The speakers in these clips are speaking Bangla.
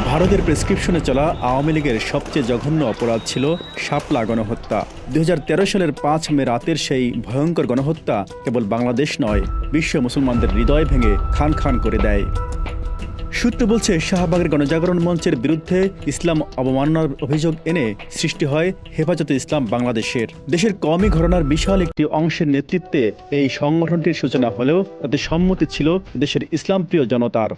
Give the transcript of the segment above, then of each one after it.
ভারতের প্রেসক্রিপশনে চলা আওয়ামী লীগের সবচেয়ে জঘন্য অপরাধ ছিল শাপলা গণহত্যা। ২০১৩ সালের ৫ মে রাতের সেই ভয়ঙ্কর গণহত্যা কেবল বাংলাদেশ নয়, বিশ্ব মুসলমানদের হৃদয় ভেঙে খান খান করে দেয়। সূত্র বলছে, শাহবাগের গণজাগরণ মঞ্চের বিরুদ্ধে ইসলাম অবমাননার অভিযোগ এনে সৃষ্টি হয় হেফাজতে ইসলাম বাংলাদেশের। দেশের কওমি ঘরানার বিশাল একটি অংশের নেতৃত্বে এই সংগঠনটির সূচনা হলেও তাতে সম্মতি ছিল দেশের ইসলামপ্রিয় জনতার।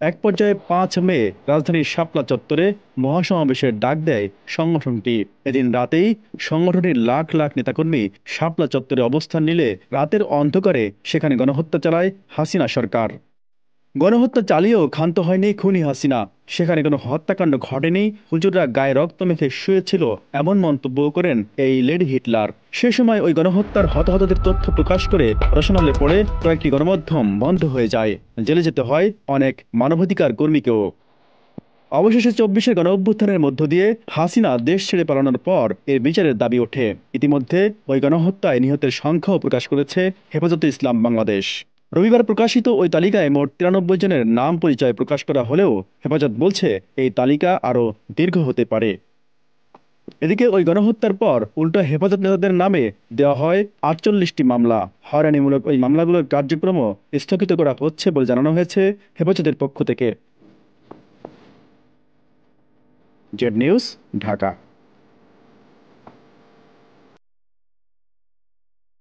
এক পর্যায়ে ৫ মে রাজধানীর শাপলা চত্বরে মহাসমাবেশের ডাক দেয় সংগঠনটি। এদিন রাতেই সংগঠনটির লাখ লাখ নেতাকর্মী শাপলা চত্বরে অবস্থান নিলে রাতের অন্ধকারে সেখানে গণহত্যা চালায় হাসিনা সরকার। গণহত্যা চালিয়েও ক্ষান্ত হয়নি খুনি হাসিনা। সেখানে কোনো হত্যাকাণ্ড ঘটেনি, হুজুররা গায়ে রক্ত মেখে শুয়েছিল, এমন মন্তব্য করেন এই লেডি হিটলার। সে সময় ওই গণহত্যার হতাহতদের তথ্য প্রকাশ করে রসনালে পড়ে কয়েকটি গণমাধ্যম বন্ধ হয়ে যায়। জেলে যেতে হয় অনেক মানবাধিকার কর্মীকেও। অবশেষে ২৪-এর গণঅভ্যুত্থানের মধ্য দিয়ে হাসিনা দেশ ছেড়ে পালানোর পর এর বিচারের দাবি ওঠে। ইতিমধ্যে ওই গণহত্যায় নিহতের সংখ্যাও প্রকাশ করেছে হেফাজতে ইসলাম বাংলাদেশ। রবিবার প্রকাশিত ওই তালিকায় মোট ৯৩ জনের নাম পরিচয় প্রকাশ করা হলেও হেফাজত বলছে এই তালিকা আরও দীর্ঘ হতে পারে। এদিকে ওই গণহত্যার পর উল্টো হেফাজত নেতাদের নামে দেওয়া হয় ৪৮টি মামলা। হয়রানিমূলক ওই মামলাগুলোর কার্যক্রমও স্থগিত করা হচ্ছে বলে জানানো হয়েছে হেফাজতের পক্ষ থেকে। Z news, Dhaka.